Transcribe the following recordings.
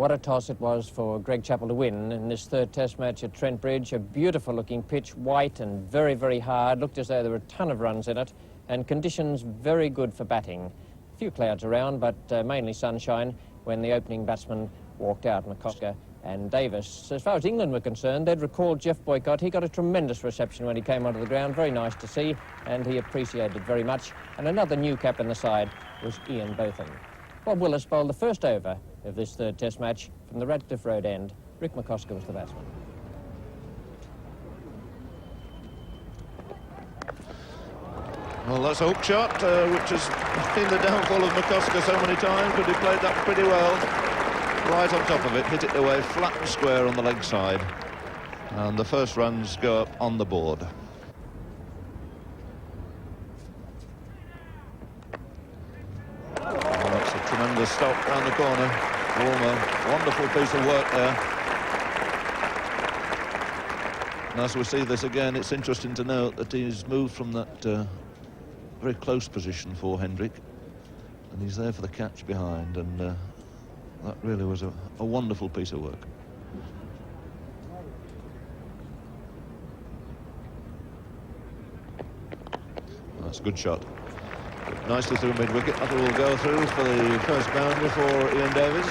What a toss it was for Greg Chappell to win in this third test match at Trent Bridge. A beautiful looking pitch, white and very, very hard. Looked as though there were a ton of runs in it, and conditions very good for batting. A few clouds around, but mainly sunshine when the opening batsman walked out, McCosker and Davis. As far as England were concerned, they'd recalled Geoff Boycott. He got a tremendous reception when he came onto the ground. Very nice to see, and he appreciated it very much. And another new cap in the side was Ian Botham. Bob Willis bowled the first over of this third test match from the Radcliffe Road end. Rick McCosker was the batsman. Well, that's a hook shot, which has been the downfall of McCosker so many times, but he played that pretty well. Right on top of it, hit it away flat and square on the leg side. And the first runs go up on the board. Tremendous stop round the corner. Warmer, wonderful piece of work there. And as we see this again, it's interesting to note that he's moved from that very close position for Hendrick, and he's there for the catch behind, and that really was a wonderful piece of work. That's a good shot. Nicely through mid-wicket. That will go through for the first boundary for Ian Davis.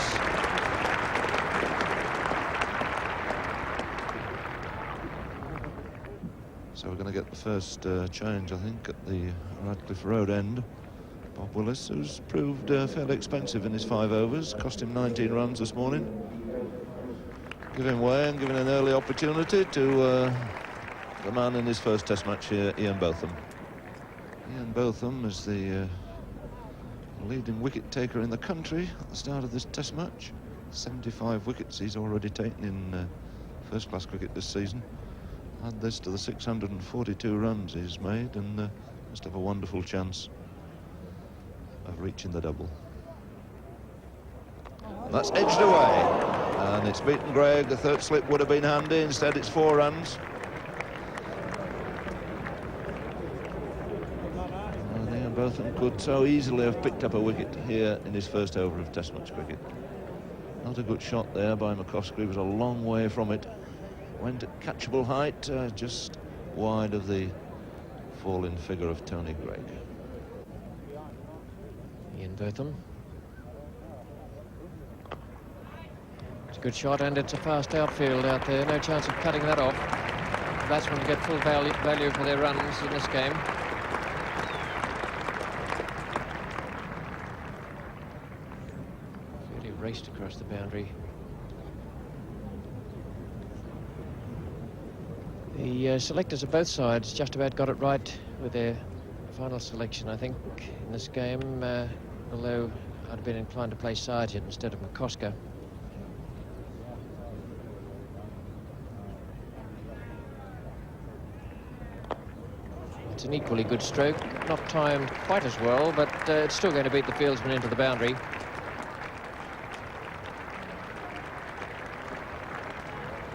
So we're going to get the first change, I think, at the Radcliffe Road end. Bob Willis, who's proved fairly expensive in his 5 overs, cost him 19 runs this morning. Giving way and giving an early opportunity to the man in his first test match here, Ian Botham. Ian Botham is the leading wicket taker in the country at the start of this test match. 75 wickets he's already taken in first class cricket this season. Add this to the 642 runs he's made, and must have a wonderful chance of reaching the double. That's edged away, and it's beaten Greg. The third slip would have been handy. Instead, it's 4 runs. Botham could so easily have picked up a wicket here in his first over of test match cricket. Not a good shot there by McCosker. He was a long way from it. Went at catchable height, just wide of the falling figure of Tony Greig. Ian Botham. It's a good shot, and it's a fast outfield out there. No chance of cutting that off. The batsmen to get full value for their runs in this game. Raced across the boundary. The selectors of both sides just about got it right with their final selection, I think, in this game, although I'd have been inclined to play Sargent instead of McCosker. It's an equally good stroke, not timed quite as well, but it's still going to beat the fieldsman into the boundary.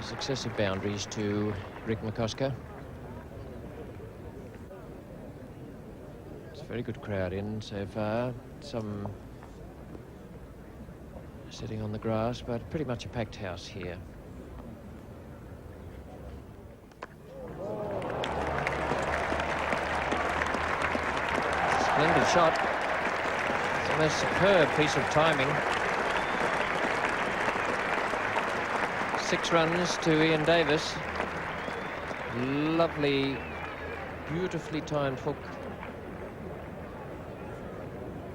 Successive boundaries to Rick McCosker. It's a very good crowd in so far. Some sitting on the grass, but pretty much a packed house here. Splendid shot. It's a most superb piece of timing. 6 runs to Ian Davis. Lovely, beautifully timed hook.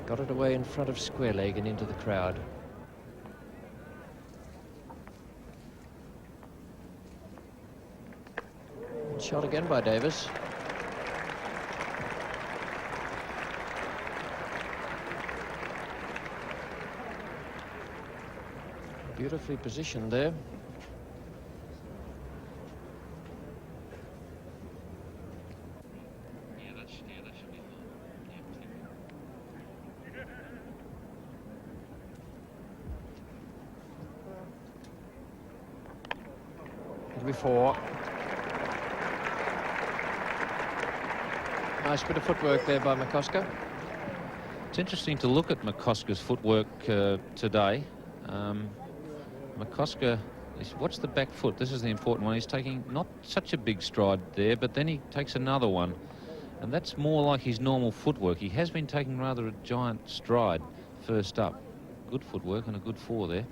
Got it away in front of square leg and into the crowd. Shot again by Davis. Beautifully positioned there. Before. Nice bit of footwork there by McCosker. It's interesting to look at McCosker's footwork today. McCosker, watch the back foot. This is the important one. He's taking not such a big stride there, but then he takes another one. And that's more like his normal footwork. He has been taking rather a giant stride first up. Good footwork and a good 4 there.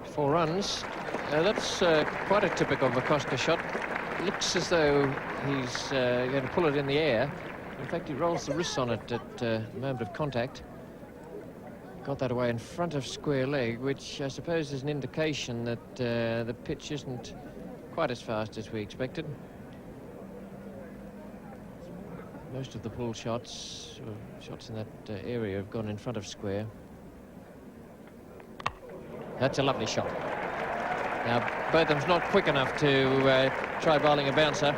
Four runs. That's quite a typical McCosker shot. Looks as though he's going to pull it in the air. In fact, he rolls the wrists on it at the moment of contact. Got that away in front of square leg, which I suppose is an indication that the pitch isn't quite as fast as we expected. Most of the pull shots, or shots in that area, have gone in front of square. That's a lovely shot. Now, Botham's not quick enough to try bowling a bouncer.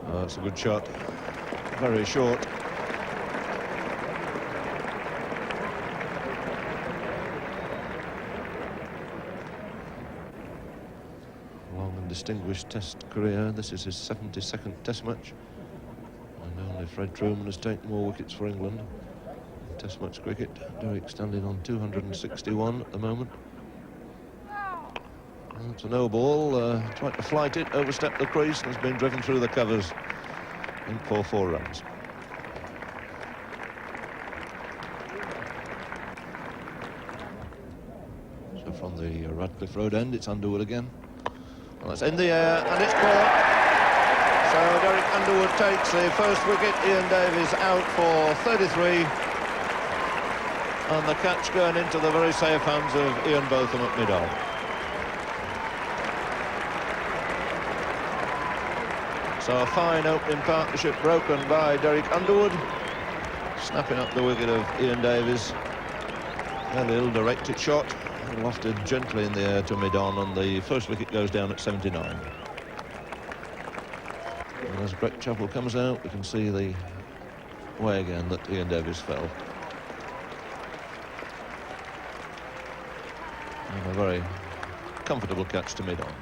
Oh, that's a good shot. Very short. Distinguished Test career. This is his 72nd Test match, and only Fred Trueman has taken more wickets for England in Test match cricket. Derek standing on 261 at the moment. That's a no ball. Tried to flight it, overstepped the crease, and has been driven through the covers in for 4 runs. So from the Radcliffe Road end, it's Underwood again. Well, it's in the air and it's caught. So Derek Underwood takes the first wicket. Ian Davies out for 33. And the catch going into the very safe hands of Ian Botham at mid-on. So a fine opening partnership broken by Derek Underwood, snapping up the wicket of Ian Davies. Fairly ill-directed shot. Lofted gently in the air to mid-on, and the first wicket goes down at 79. And as Greg Chappell comes out, we can see the way again that Ian Davies fell. And a very comfortable catch to mid-on.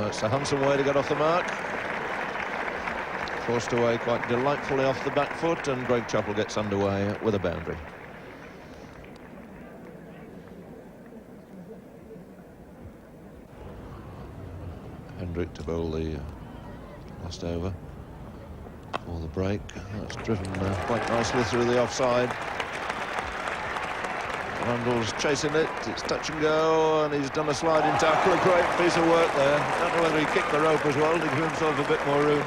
It's a handsome way to get off the mark. Forced away quite delightfully off the back foot, and Greg Chappell gets underway with a boundary. Hendrick to bowl the last over for the break. That's driven quite nicely through the offside. Randall's chasing it, it's touch and go, and he's done a sliding tackle. A great piece of work there. I don't know whether he kicked the rope as well to give himself a bit more room.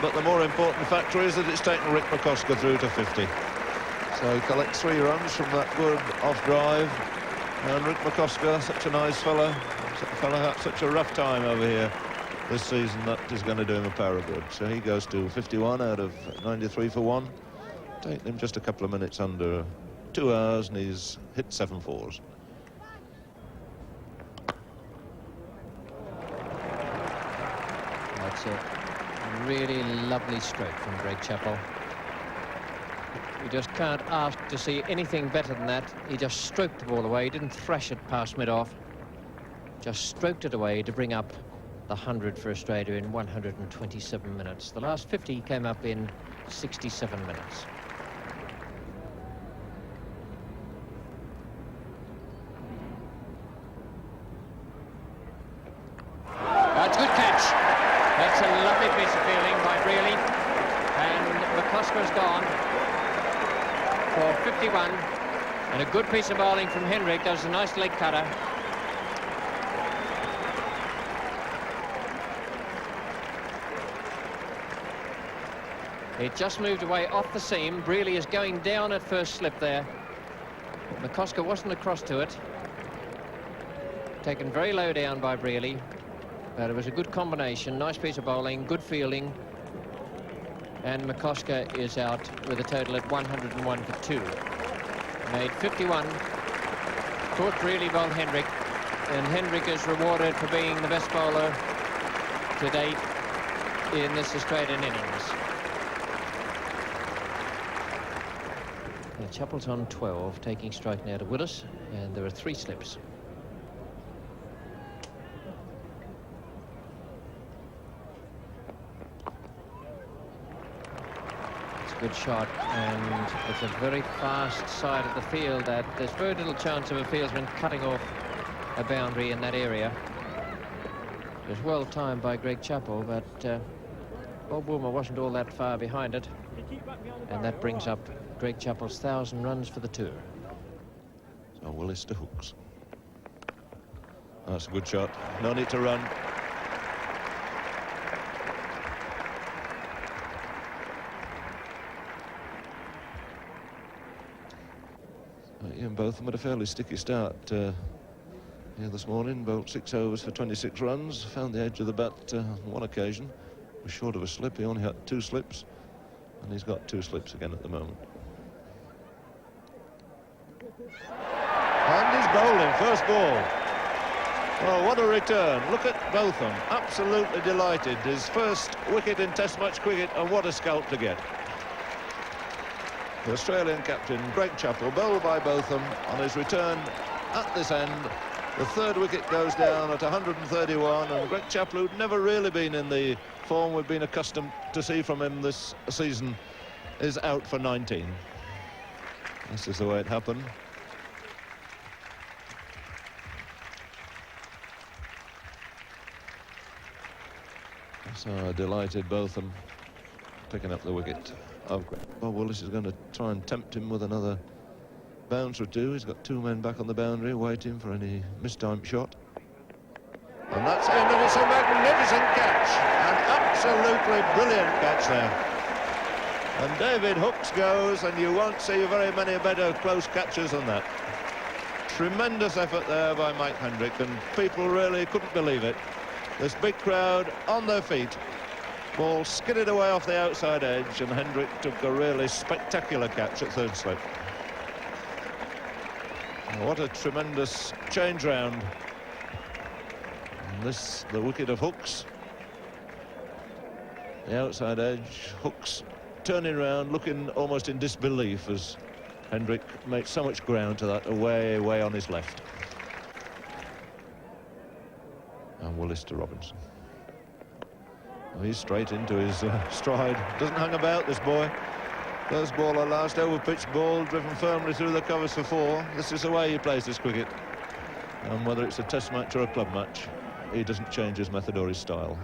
But the more important factor is that it's taken Rick McCosker through to 50. So he collects 3 runs from that good off-drive. And Rick McCosker, such a nice fellow, had such a rough time over here this season, that is going to do him a power of good. So he goes to 51 out of 93 for 1. Taking him just a couple of minutes under 2 hours, and he's hit 7 fours. That's a really lovely stroke from Greg Chappell. You just can't ask to see anything better than that. He just stroked the ball away, didn't thrash it past mid-off. Just stroked it away to bring up the 100 for Australia in 127 minutes. The last 50 came up in 67 minutes. That's a good catch. That's a lovely piece of fielding by Brearley. And McCosker's gone for 51. And a good piece of bowling from Hendrick. Does a nice leg cutter. It just moved away off the seam. Brearley is going down at first slip there. McCosker wasn't across to it. Taken very low down by Brearley. But it was a good combination. Nice piece of bowling, good fielding. And McCosker is out with a total at 101 for 2. Made 51. Caught really well Hendrick. And Hendrick is rewarded for being the best bowler to date in this Australian innings. Chappell's on 12, taking strike now to Willis, and there are 3 slips. It's a good shot, and it's a very fast side of the field that there's very little chance of a fieldsman cutting off a boundary in that area. It was well timed by Greg Chappell, but Bob Woolmer wasn't all that far behind it, and that brings up Greg Chappell's 1,000 runs for the tour. So Willis to Hooks. That's a good shot. No need to run. Ian Botham had a fairly sticky start here this morning. Bowled 6 overs for 26 runs. Found the edge of the bat on one occasion. Was short of a slip. He only had 2 slips. And he's got 2 slips again at the moment. And he's bowling, first ball. Well, what a return. Look at Botham, absolutely delighted. His first wicket in Test match cricket, and what a scalp to get. The Australian captain, Greg Chappell, bowled by Botham on his return at this end. The 3rd wicket goes down at 131, and Greg Chappell, who'd never really been in the form we've been accustomed to see from him this season, is out for 19. This is the way it happened. So delighted Botham picking up the wicket of Greg. Bob Willis is going to try and tempt him with another bounce or 2. He's got 2 men back on the boundary waiting for any mistimed shot. And that's in, and it's a magnificent catch. An absolutely brilliant catch there. And David Hooks goes, and you won't see very many better close catches than that. Tremendous effort there by Mike Hendrick, and people really couldn't believe it. This big crowd on their feet. Ball skidded away off the outside edge, and Hendrick took a really spectacular catch at 3rd slip. What a tremendous change round. And this, the wicket of Hooks. The outside edge, Hooks turning round, looking almost in disbelief as Hendrick made so much ground to that, way on his left. And Willis to Robinson. Well, he's straight into his stride. Doesn't hang about, this boy. First ball, last over-pitched ball, driven firmly through the covers for 4. This is the way he plays this cricket. And whether it's a Test match or a club match, he doesn't change his method or his style.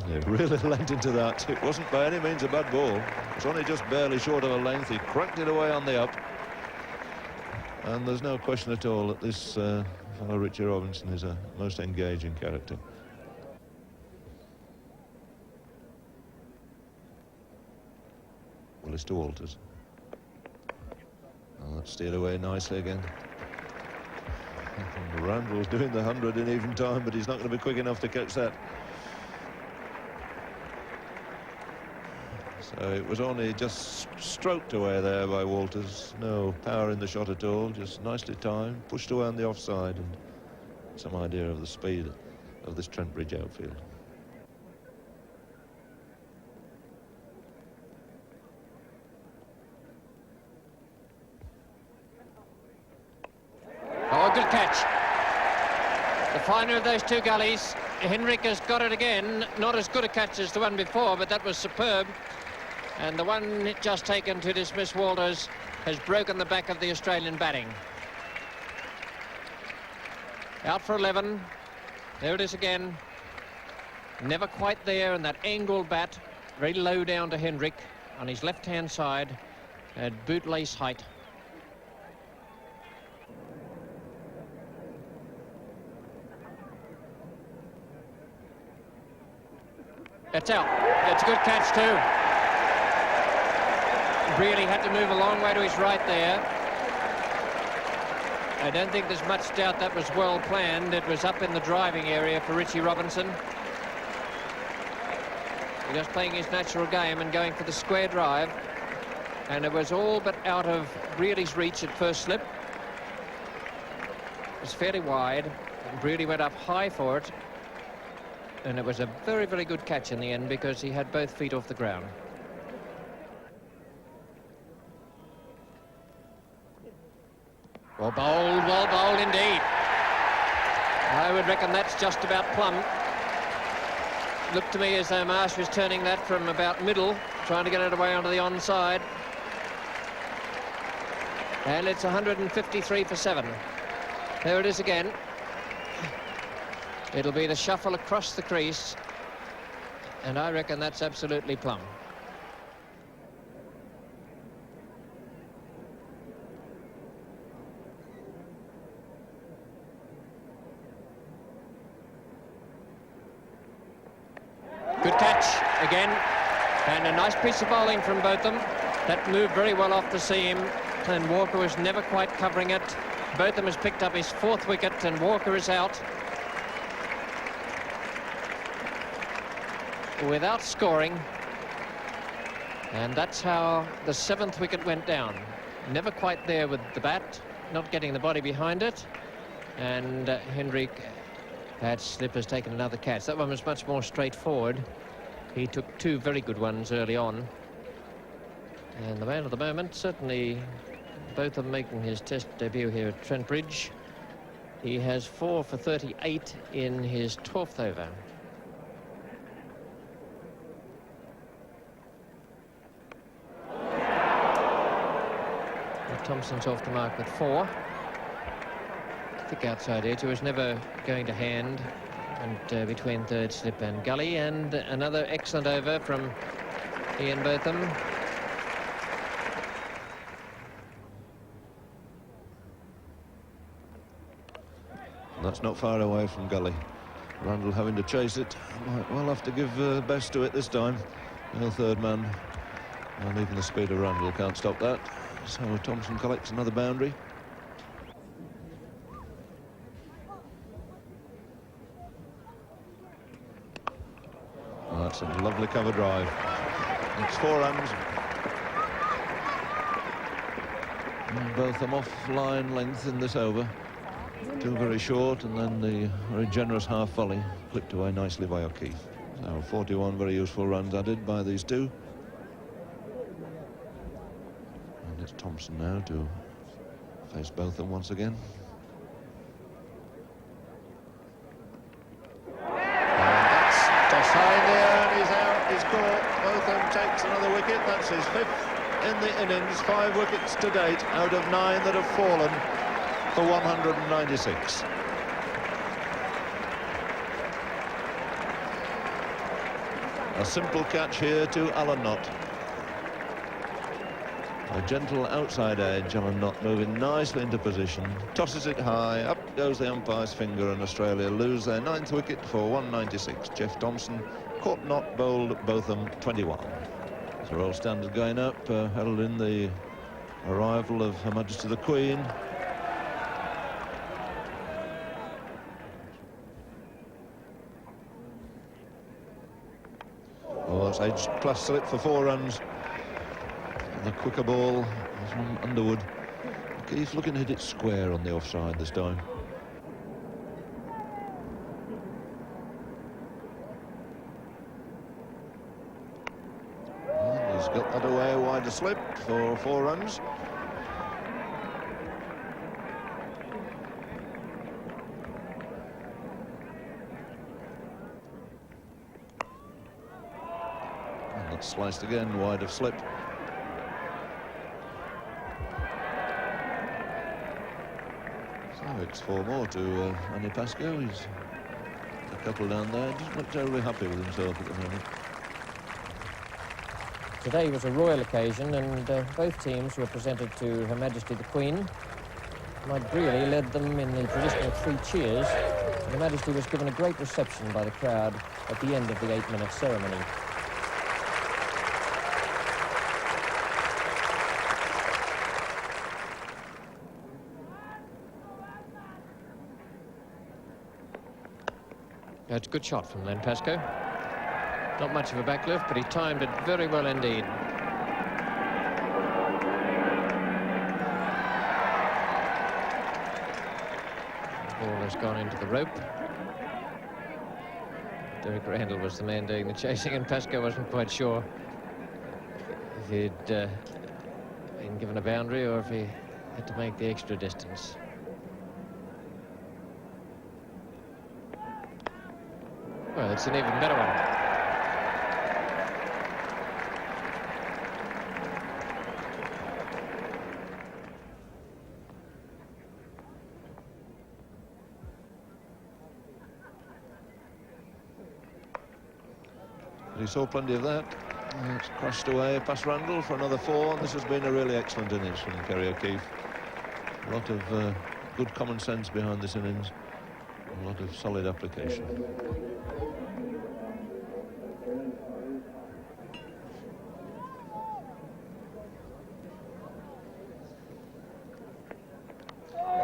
He really leant into that. It wasn't by any means a bad ball. It was only just barely short of a length. He cracked it away on the up. And there's no question at all that this fellow Richie Robinson is a most engaging character. Willis to Walters. Oh, that's steered away nicely again. Randall's doing the 100 in even time, but he's not going to be quick enough to catch that. So it was only just stroked away there by Walters. No power in the shot at all, just nicely timed, pushed away on the offside, and some idea of the speed of this Trent Bridge outfield. Oh, good catch. The finer of those 2 gullies. Hendrick has got it again. Not as good a catch as the one before, but that was superb. And the one just taken to dismiss Walters has broken the back of the Australian batting. Out for 11. There it is again. Never quite there, and that angled bat, very low down to Hendrick on his left-hand side at bootlace height. That's out. That's a good catch too. Really had to move a long way to his right there. I don't think there's much doubt that was well planned. It was up in the driving area for Richie Robinson. Just playing his natural game and going for the square drive. And it was all but out of Brearley's reach at first slip. It was fairly wide. And Brearley went up high for it. And it was a very, very good catch in the end because he had both feet off the ground. Well bowled indeed. I would reckon that's just about plumb. Looked to me as though Marsh was turning that from about middle, trying to get it away onto the onside. And it's 153 for 7. There it is again. It'll be the shuffle across the crease. And I reckon that's absolutely plumb. Good catch again, and a nice piece of bowling from Botham. That moved very well off the seam, and Walker was never quite covering it. Botham has picked up his 4th wicket, and Walker is out without scoring. And that's how the 7th wicket went down. Never quite there with the bat, not getting the body behind it. And Hendrick had slip has taken another catch. That one was much more straightforward. He took 2 very good ones early on. And the man of the moment, certainly both of them making his test debut here at Trent Bridge. He has 4 for 38 in his 12th over. Thompson's off the mark with 4. Thick outside edge. He was never going to hand, and between third slip and gully. And another excellent over from Ian Botham. That's not far away from gully. Randall having to chase it. Might well have to give best to it this time. No third man. And even the speed of Randall can't stop that. So Thompson collects another boundary. Well, that's a lovely cover drive. It's 4 runs. And both them off line length in this over. 2 very short, and then the very generous half volley clipped away nicely by O'Keefe. So 41 very useful runs added by these 2. And it's Thompson now to face both them once again. He's caught. Botham takes another wicket. That's his 5th in the innings. 5 wickets to date out of 9 that have fallen for 196. A simple catch here to Alan Knott. A gentle outside edge. Alan Knott moving nicely into position. Tosses it high. Up goes the umpire's finger, and Australia lose their 9th wicket for 196. Jeff Thompson caught Knott, bowled Botham 21. So Royal Standard going up, held in the arrival of Her Majesty the Queen. Oh, that's edge plus slip for 4 runs. And the quicker ball was from Underwood. Keith looking to hit it square on the offside this time. And he's got that away wide to slip for 4 runs. Sliced again, wide of slip. So it's 4 more to Manny Pascoe. He's a couple down there. Doesn't look terribly happy with himself at the moment. Today was a royal occasion, and both teams were presented to Her Majesty the Queen. Mike Brearley led them in the traditional 3 cheers. Her Majesty was given a great reception by the crowd at the end of the 8-minute ceremony. That's a good shot from Len Pascoe. Not much of a backlift, but he timed it very well indeed. The ball has gone into the rope. Derek Randall was the man doing the chasing, and Pascoe wasn't quite sure if he'd been given a boundary or if he had to make the extra distance. Well, it's an even better one. He saw plenty of that. It's crashed away past Randall for another 4. This has been a really excellent innings from Kerry O'Keefe. A lot of good common sense behind this innings. A lot of solid application.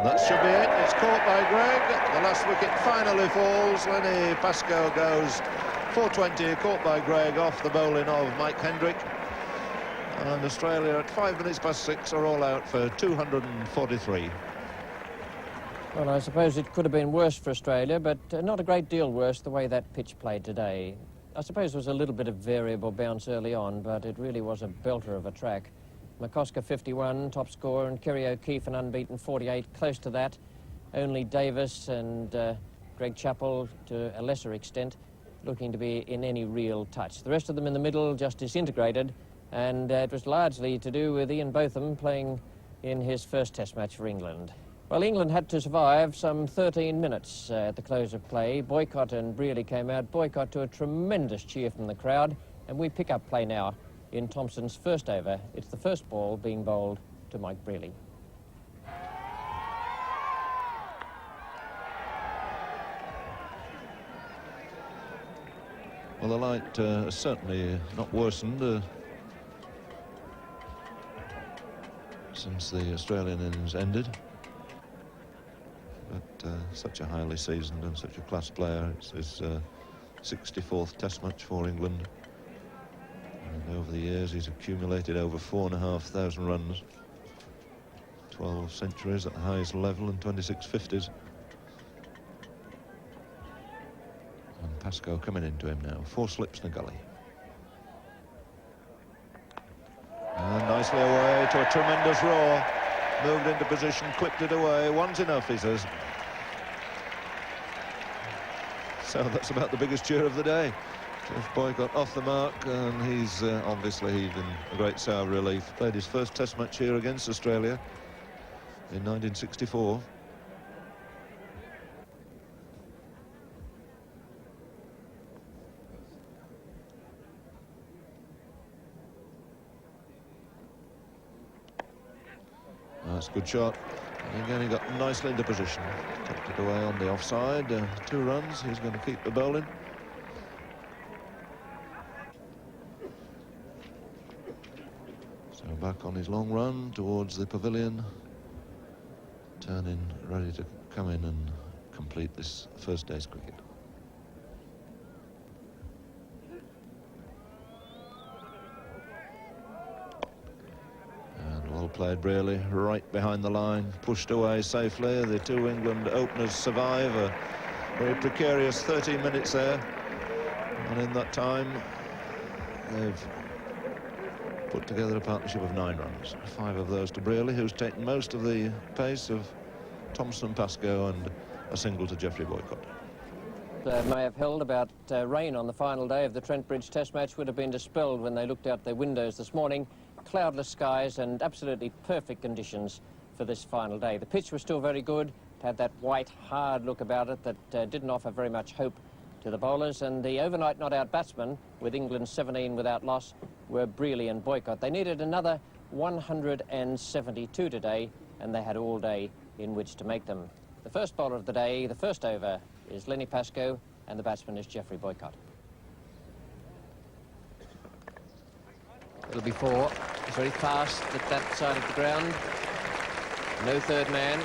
That should be it. It's caught by Gregg. The last wicket finally falls. Lenny Pascoe goes 420, caught by Gregg off the bowling of Mike Hendrick. And Australia at 5 minutes past 6 are all out for 243. Well, I suppose it could have been worse for Australia, but not a great deal worse the way that pitch played today. I suppose there was a little bit of variable bounce early on, but it really was a belter of a track. McCosker 51, top scorer, and Kerry O'Keefe an unbeaten 48, close to that. Only Davis and Greg Chappell, to a lesser extent, looking to be in any real touch. The rest of them in the middle just disintegrated, and it was largely to do with Ian Botham playing in his first Test match for England. Well, England had to survive some 13 minutes at the close of play. Boycott and Brearley came out. Boycott to a tremendous cheer from the crowd, and we pick up play now in Thompson's first over. It's the first ball being bowled to Mike Brearley. Well, the light has certainly not worsened since the Australian innings ended. But such a highly seasoned and such a class player. It's his 64th Test match for England. And over the years, he's accumulated over 4,500 runs, 12 centuries at the highest level and 26 50s. And Pascoe coming into him now. 4 slips and a gully. And nicely away to a tremendous roar. Moved into position, clipped it away. One's enough, he says. So that's about the biggest cheer of the day. Jeff Boycott off the mark, and he's obviously heaving a great sigh of relief. Played his first Test match here against Australia in 1964. That's a good shot. And again, he got nicely into position. Tucked it away on the offside. 2 runs. He's going to keep the bowling. So back on his long run towards the pavilion. Turning, ready to come in and complete this first day's cricket. Well played, Brearley, right behind the line, pushed away safely. The 2 England openers survive a very precarious 13 minutes there, and in that time they've put together a partnership of 9 runs. 5 of those to Brearley, who's taken most of the pace of Thompson and Pascoe, and a single to Geoffrey Boycott. May have held about rain on the final day of the Trent Bridge Test match would have been dispelled when they looked out their windows this morning. Cloudless skies and absolutely perfect conditions for this final day. The pitch was still very good. It had that white, hard look about it that didn't offer very much hope to the bowlers. And the overnight not-out batsmen, with England 17 without loss, were Brearley and Boycott. They needed another 172 today, and they had all day in which to make them. The first bowler of the day, the first over, is Lenny Pascoe, and the batsman is Geoffrey Boycott. It'll be 4. It's very fast at that side of the ground. No third man.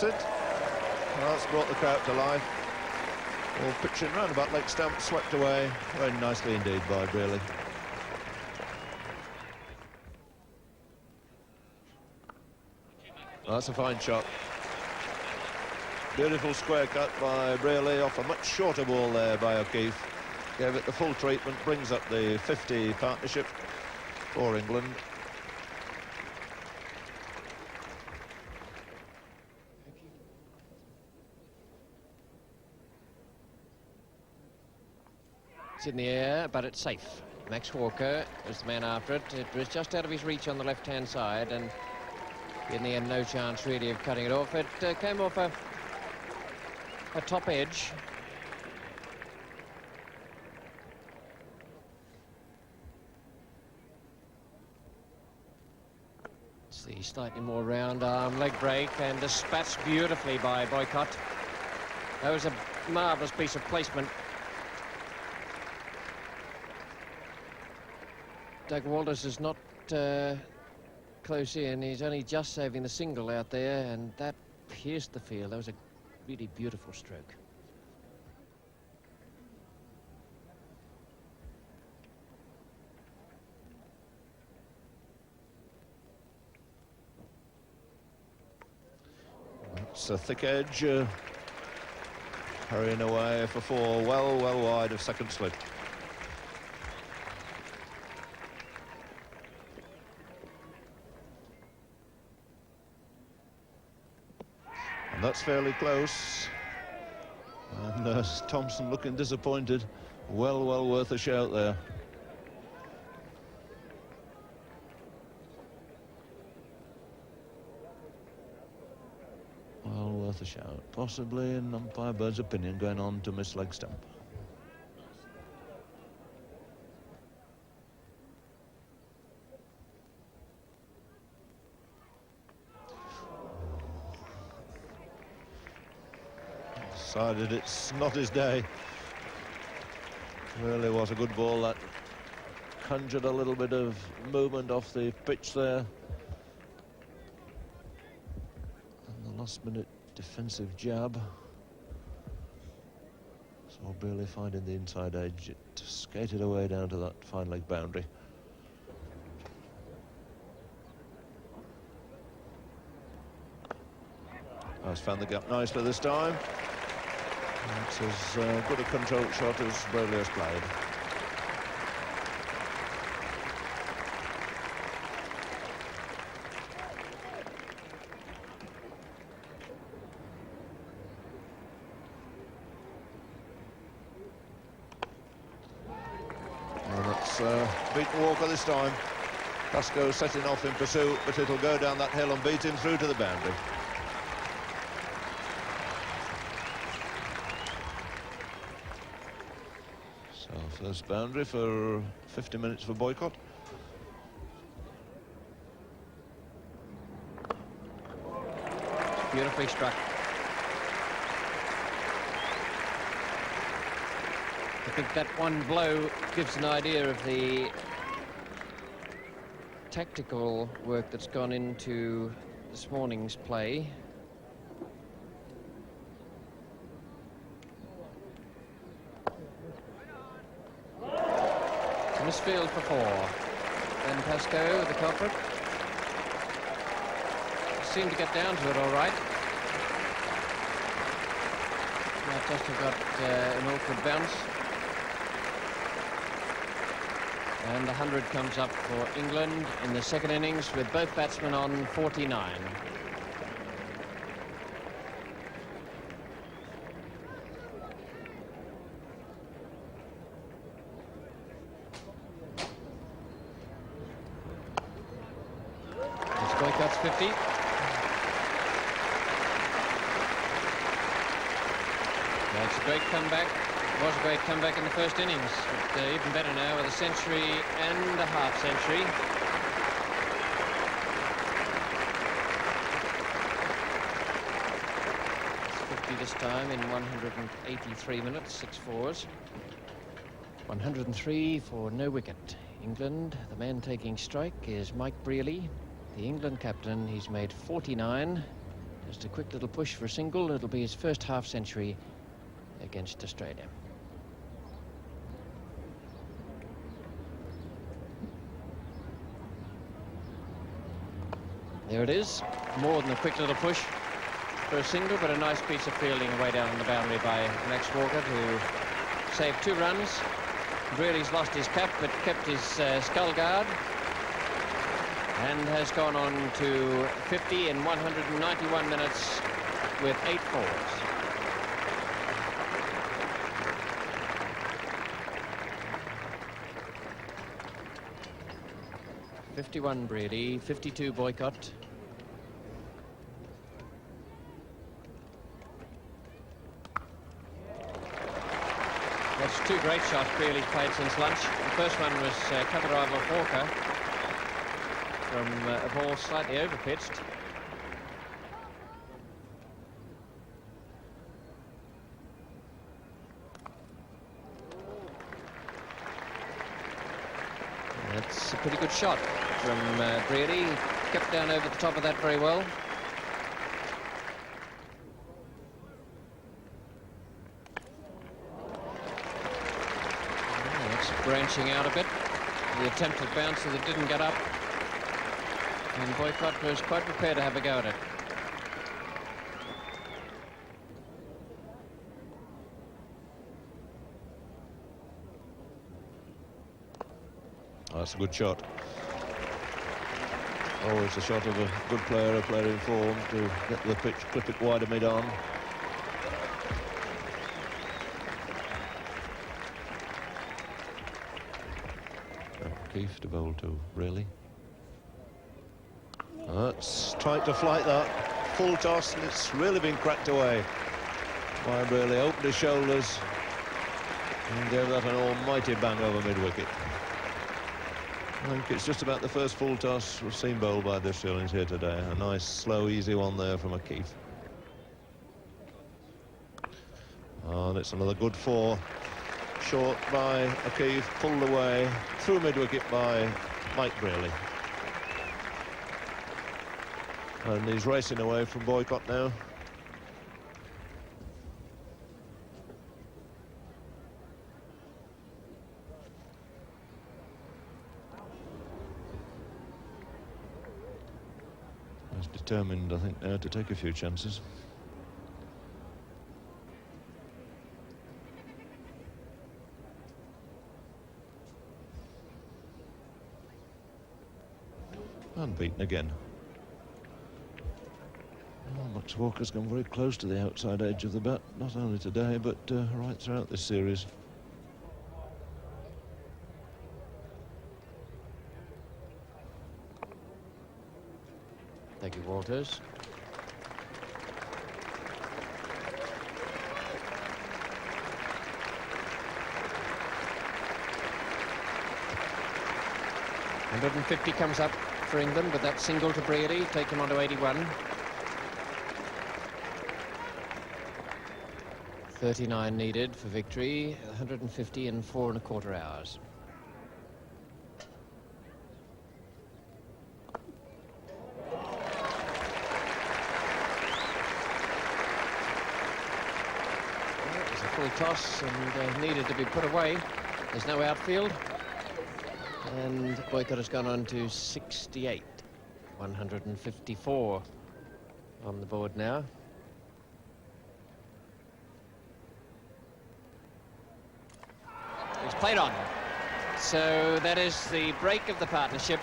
it. Well, that's brought the crowd to life. All pitching round about leg stump, swept away very nicely indeed by Brearley. That's a fine shot. Beautiful square cut by Brearley off a much shorter ball there by O'Keefe. Gave it the full treatment, brings up the 50 partnership for England. It's in the air, but it's safe. Max Walker was the man after it. It was just out of his reach on the left-hand side, and in the end, no chance really of cutting it off. It came off a top edge. It's the slightly more round arm leg break, and dispatched beautifully by Boycott. That was a marvellous piece of placement. Doug Walters is not close in. He's only just saving the single out there, and that pierced the field. That was a really beautiful stroke. It's a thick edge, hurrying away for four, well wide of second slip. And that's fairly close. And Thompson looking disappointed. Well worth a shout there. Well worth a shout. Possibly, in umpire Bird's opinion, going on to miss leg stump. Decided it's not his day. Really was a good ball. That conjured a little bit of movement off the pitch there. And the last minute defensive jab. So Brearley finding the inside edge. It skated away down to that fine leg boundary. Has found the gap nicely this time. It's as good a control shot as Brearley has played. Well, that's beaten Walker this time. Pascoe setting off in pursuit, but it'll go down that hill and beat him through to the boundary. First boundary for 50 minutes for Boycott. Beautifully struck. I think that one blow gives an idea of the tactical work that's gone into this morning's play. Misfield for four. Then Pascoe, the culprit, seemed to get down to it all right. Might just have got an awkward bounce. And the 100 comes up for England in the second innings with both batsmen on 49. Boycott's 50. That's a great comeback. It was a great comeback in the first innings, but even better now with a century and a half century. It's 50 this time in 183 minutes, 6 fours. 103 for no wicket. England, the man taking strike is Mike Brearley. The England captain, he's made 49 Just a quick little push for a single. It'll be his first half century against Australia. There it is. More than a quick little push for a single, but a nice piece of fielding away down on the boundary by Max Walker, who saved 2 runs. Brearley's lost his cap, but kept his skull guard, and has gone on to 50 in 191 minutes with 8 fours. .51 Brearley, 52 Boycott. That's 2 great shots Brearley's played since lunch. The first one was cover drive off Walker from a ball slightly overpitched. That's a pretty good shot from Brearley. Kept down over the top of that very well. Branching out a bit. The attempt at bouncer that didn't get up. And Boycott was quite prepared to have a go at it. Oh, that's a good shot. Always a shot of a good player, a player in form, to get the pitch, clip it wider mid-on. Keith to bowl to, really. That's tried to flight that. Full toss, and it's really been cracked away by Brearley. Opened his shoulders and gave that an almighty bang over mid-wicket. I think it's just about the first full toss we've seen bowled by the Australians here today. A nice, slow, easy one there from O'Keefe. Oh, and it's another good 4. Short by O'Keefe, pulled away, through mid-wicket by Mike Brearley. And he's racing away from Boycott now. He's determined, I think, now to take a few chances. Unbeaten again. Oh, Max Walker's gone very close to the outside edge of the bat, not only today, but right throughout this series. Thank you, Walters. .150 comes up for England, but that single to Brearley take him on to 81. 39 needed for victory, 150 in 4 1/4 hours. Well, it was a full toss and needed to be put away. There's no outfield. And Boycott has gone on to 68. 154 on the board now. It's played on. So that is the break of the partnership.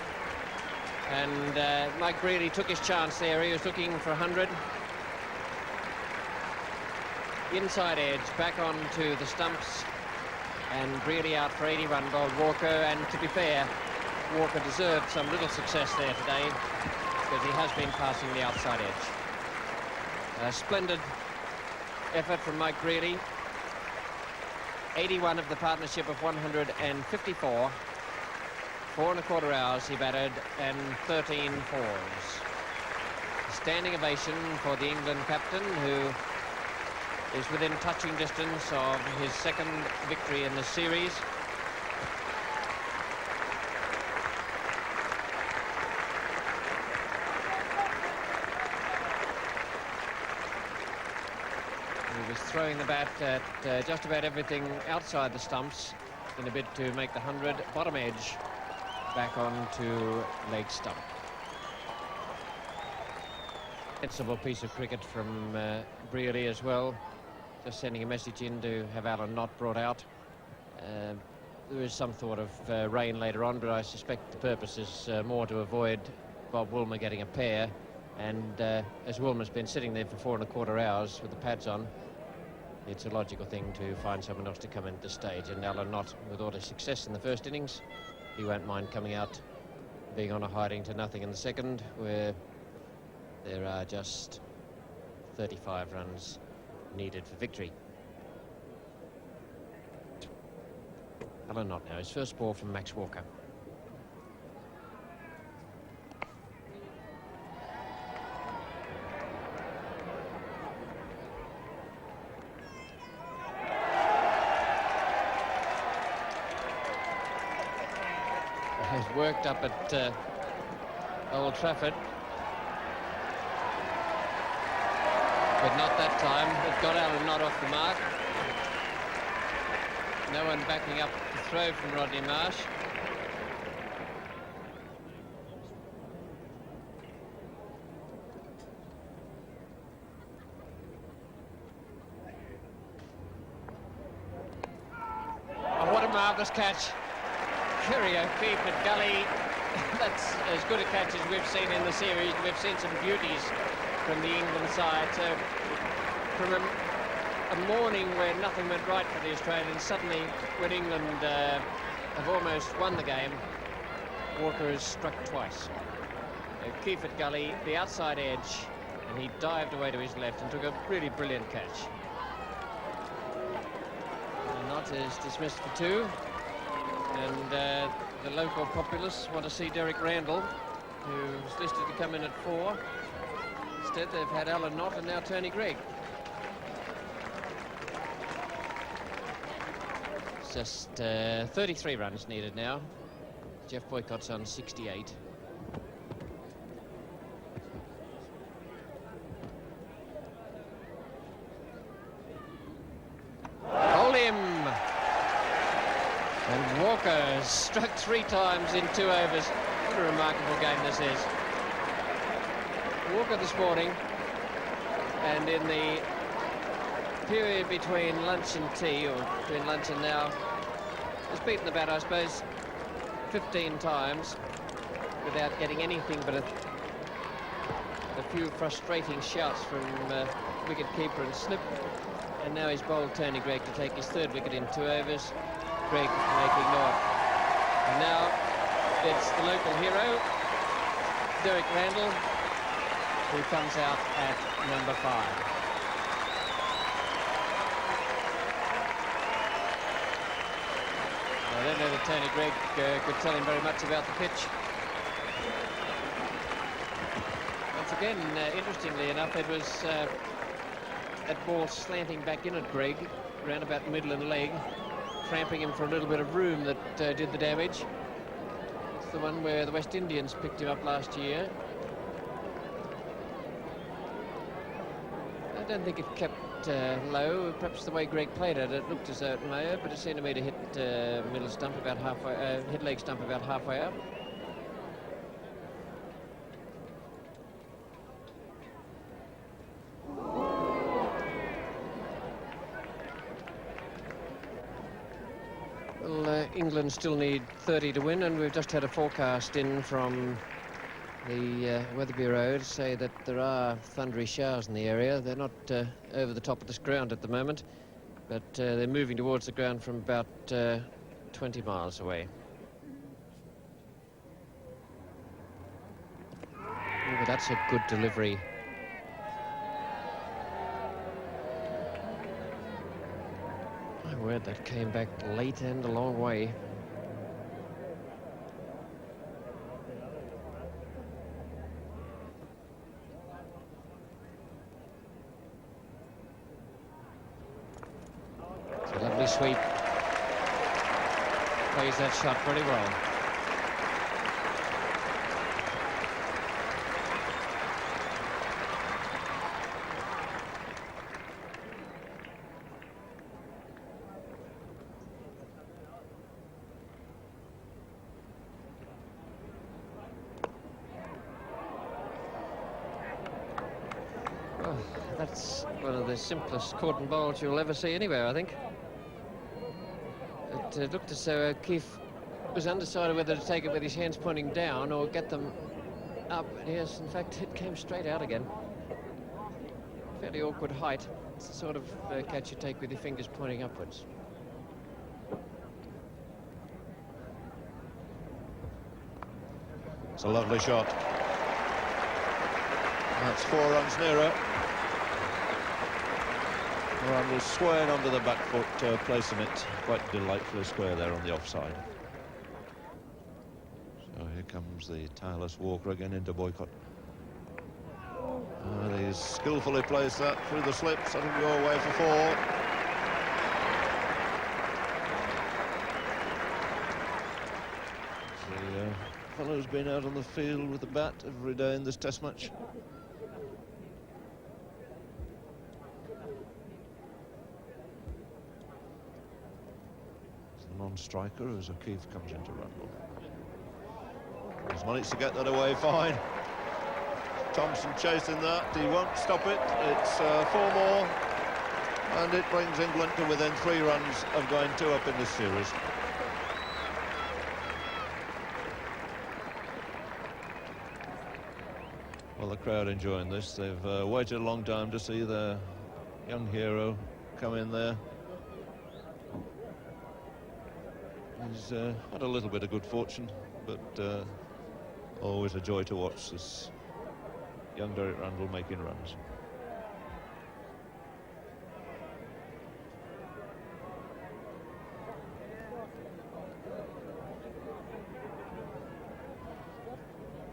And Mike Brearley took his chance there. He was looking for 100. Inside edge, back onto the stumps. And Brearley out for 81, bowled Walker, and to be fair, Walker deserved some little success there today because he has been passing the outside edge. A splendid effort from Mike Brearley. 81 of the partnership of 154. 4 1/4 hours he batted and 13 fours. Standing ovation for the England captain, who is within touching distance of his second victory in the series. throwing the bat at just about everything outside the stumps in a bid to make the 100. Bottom edge back onto leg stump. Sensible piece of cricket from Brearley as well. Just sending a message in to have Alan Knott brought out. There is some thought of rain later on, but I suspect the purpose is more to avoid Bob Woolmer getting a pair. And as Woolmer's been sitting there for 4¼ hours with the pads on, it's a logical thing to find someone else to come in at this stage. And Alan Knott, with all his success in the first innings, he won't mind coming out, being on a hiding to nothing in the second, where there are just 35 runs needed for victory. Alan Knott now, his first ball from Max Walker. Has worked up at Old Trafford, but not that time. It got Alan Knott off the mark. No one backing up the throw from Rodney Marsh. Oh, what a marvellous catch. Kerry O'Keefe at Gully. That's as good a catch as we've seen in the series. We've seen some beauties from the England side. So from a morning where nothing went right for the Australians, suddenly when England have almost won the game, Walker has struck twice. O'Keefe at Gully, the outside edge, and he dived away to his left and took a really brilliant catch. And Knott is dismissed for 2. And the local populace want to see Derek Randall, who's listed to come in at 4. Instead, they've had Alan Knott and now Tony Greig. It's just 33 runs needed now. Jeff Boycott's on 68. Hold him! And Walker struck 3 times in 2 overs. What a remarkable game this is. Walker this morning, and in the period between lunch and tea, or between lunch and now, has beaten the bat, I suppose, 15 times without getting anything but a few frustrating shouts from wicket-keeper and Snip. And now he's bowled Tony Greig to take his 3rd wicket in 2 overs. Greig making naught. And now it's the local hero, Derek Randall, who comes out at number 5. I don't know that Tony Greig could tell him very much about the pitch. Once again, interestingly enough, it was that ball slanting back in at Greig, around about middle and leg, cramping him for a little bit of room that did the damage. It's the one where the West Indians picked him up last year. I don't think it kept low. Perhaps the way Greig played it, it looked as though it may have, but it seemed to me to hit middle stump about halfway, hit leg stump about halfway up. Well, England still need 30 to win, and we've just had a forecast in from the Weather Bureau to say that there are thundery showers in the area. They're not over the top of this ground at the moment, but they're moving towards the ground from about 20 miles away. Ooh, but that's a good delivery. My word, that came back late and a long way. Lovely sweep. Plays that shot very well. One of the simplest cordon bowls you'll ever see anywhere, I think. It looked as though O'Keefe was undecided whether to take it with his hands pointing down or get them up. Yes, in fact, it came straight out again. Fairly awkward height. It's the sort of catch you take with your fingers pointing upwards. It's a lovely shot. That's 4 runs nearer. Randall swaying onto the back foot, placing it quite delightfully square there on the offside. So here comes the tireless Walker again into Boycott. And he's skillfully placed that through the slips. That'll go away for 4. The fellow's been out on the field with the bat every day in this Test match. Non-striker as O'Keefe comes into Randall. He's managed to get that away fine. Thompson chasing that, he won't stop it. It's 4 more, and it brings England to within 3 runs of going 2 up in this series. Well, the crowd enjoying this. They've waited a long time to see their young hero come in there. He's had a little bit of good fortune, but always a joy to watch this young Derek Randall making runs.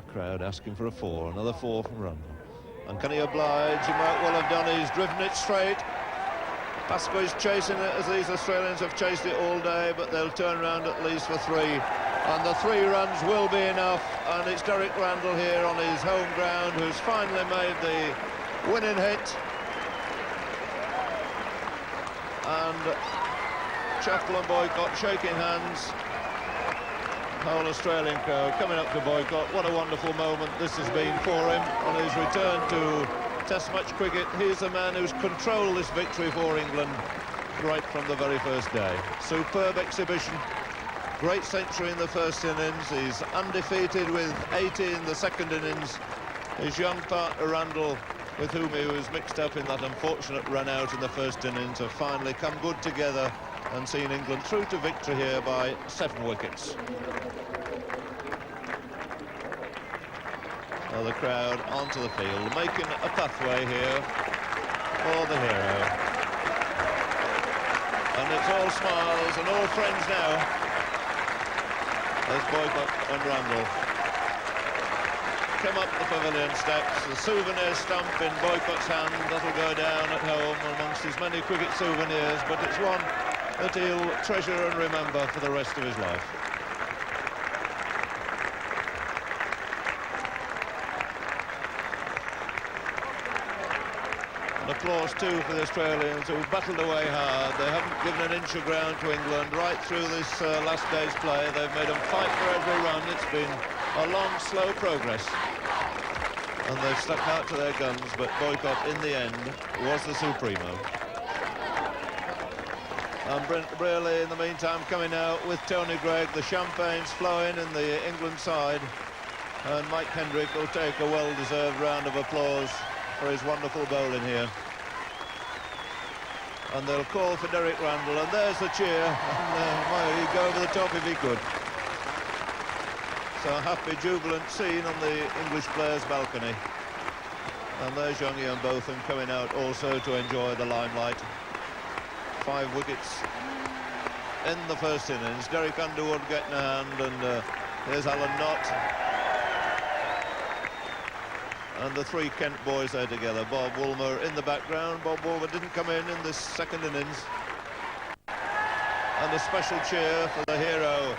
The crowd asking for a 4, another 4 from Randall. And can he oblige? He might well have done. He's driven it straight. Pascoe is chasing it as these Australians have chased it all day, but they'll turn around at least for 3. And the 3 runs will be enough, and it's Derek Randall here on his home ground who's finally made the winning hit. And Chappell and Boycott shaking hands. Whole Australian crowd coming up to Boycott. What a wonderful moment this has been for him on his return to Test match cricket. He's the man who's controlled this victory for England right from the very first day. Superb exhibition, great century in the first innings. He's undefeated with 80 in the second innings. His young partner Randall, with whom he was mixed up in that unfortunate run out in the first innings, have finally come good together and seen England through to victory here by 7 wickets. Well, the crowd onto the field, making a pathway here for the hero. And it's all smiles and all friends now as Boycott and Randall come up the pavilion steps. The souvenir stump in Boycott's hand, that'll go down at home amongst his many cricket souvenirs, but it's one that he'll treasure and remember for the rest of his life. Applause too for the Australians who battled away hard. They haven't given an inch of ground to England right through this last day's play. They've made them fight for every run. It's been a long, slow progress. And they've stuck out to their guns, but Boycott in the end was the supremo. And Brent Braley in the meantime coming out with Tony Greig. The champagne's flowing in the England side. And Mike Kendrick will take a well-deserved round of applause for his wonderful bowling here. And they'll call for Derek Randall, and there's the cheer. And he'd go over the top if he could. So a happy, jubilant scene on the English players' balcony. And there's young Ian Botham coming out also to enjoy the limelight. 5 wickets in the first innings. Derek Underwood getting a hand, and here's Alan Knott. And the 3 Kent boys there together. Bob Woolmer in the background. Bob Woolmer didn't come in this second innings. And a special cheer for the hero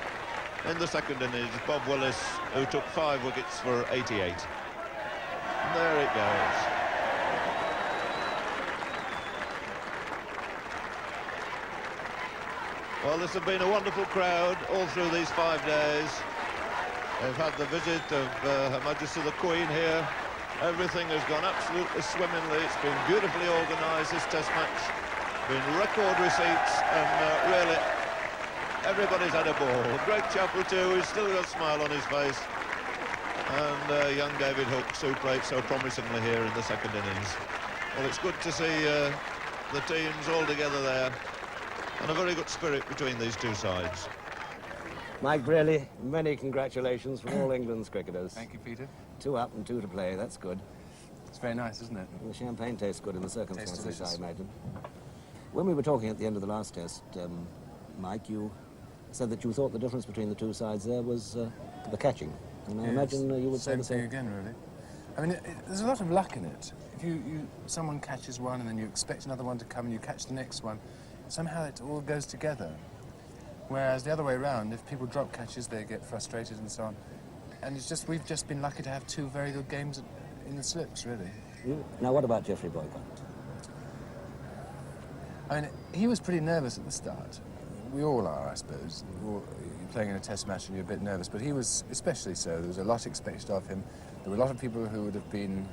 in the second innings, Bob Willis, who took 5 wickets for 88. And there it goes. Well, this has been a wonderful crowd all through these 5 days. They've had the visit of Her Majesty the Queen here Everything has gone absolutely swimmingly. It's been beautifully organised, this test match. Been record receipts, and really, everybody's had a ball. Greg Chappell too, he's still got a smile on his face. And young David Hooks, who played so promisingly here in the second innings. Well, it's good to see the teams all together there, and a very good spirit between these two sides. Mike Brearley, many congratulations from all England's cricketers. Thank you, Peter. 2 up and 2 to play, that's good. It's very nice, isn't it? The champagne tastes good in the circumstances, delicious. I imagine. When we were talking at the end of the last test, Mike, you said that you thought the difference between the two sides there was the catching. And I imagine you would say the same same. thing again, really. I mean, there's a lot of luck in it. If someone catches one and then you expect another one to come and you catch the next one, somehow it all goes together. Whereas the other way around, if people drop catches, they get frustrated and so on. And it's just, we've just been lucky to have 2 very good games in the slips, really. Now, what about Geoffrey Boycott? I mean, he was pretty nervous at the start. We all are, I suppose. You're playing in a test match and you're a bit nervous, but he was especially so. There was a lot expected of him. There were a lot of people who would have been...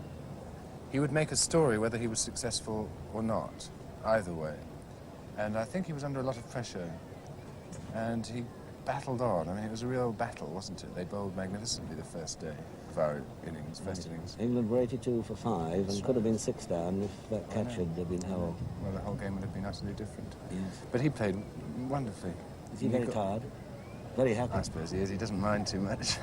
He would make a story whether he was successful or not, either way. And I think he was under a lot of pressure. And he battled on. I mean, it was a real battle, wasn't it? They bowled magnificently the first day of our innings, first innings. England were 82 for 5 and could have been 6 down if that catch had been held. Well, the whole game would have been utterly different. Yes. But he played wonderfully. Is he very tired? Very happy. I suppose he is. He doesn't mind too much.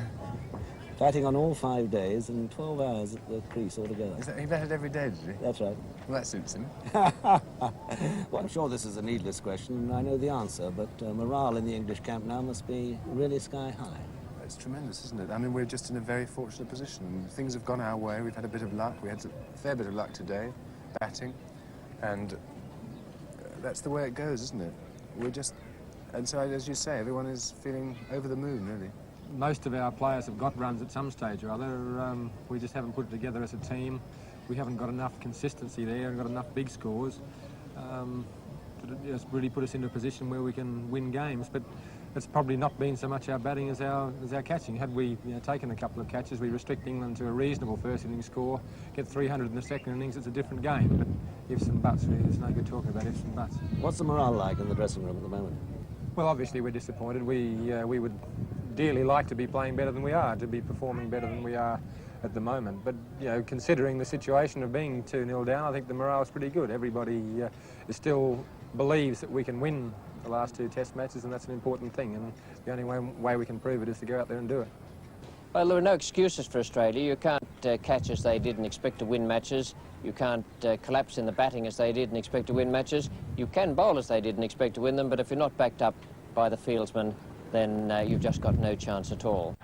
Fighting on all 5 days and 12 hours at the crease altogether. He batted every day, did he? That's right. Well, that suits him. Well, I'm sure this is a needless question, and I know the answer, but morale in the English camp now must be really sky high. It's tremendous, isn't it? I mean, we're just in a very fortunate position. Things have gone our way. We've had a bit of luck. We had a fair bit of luck today, batting, and that's the way it goes, isn't it? We're just... And so, as you say, everyone is feeling over the moon, really. Most of our players have got runs at some stage or other. We just haven't put it together as a team. We haven't got enough consistency there and got enough big scores to just really put us into a position where we can win games. But it's probably not been so much our batting as our catching. Had we taken a couple of catches, we restrict England to a reasonable first innings score, get 300 in the second innings, it's a different game. But ifs and buts, really, there's no good talking about ifs and buts. What's the morale like in the dressing room at the moment? Well, obviously we're disappointed. We would dearly like to be playing better than we are, to be performing better than we are at the moment. But, considering the situation of being 2-0 down, I think the morale's pretty good. Everybody still believes that we can win the last 2 test matches, and that's an important thing. And the only way we can prove it is to go out there and do it. Well, there are no excuses for Australia. You can't catch as they did and expect to win matches. You can't collapse in the batting as they did and expect to win matches. You can bowl as they did and expect to win them, but if you're not backed up by the fieldsmen, then you've just got no chance at all.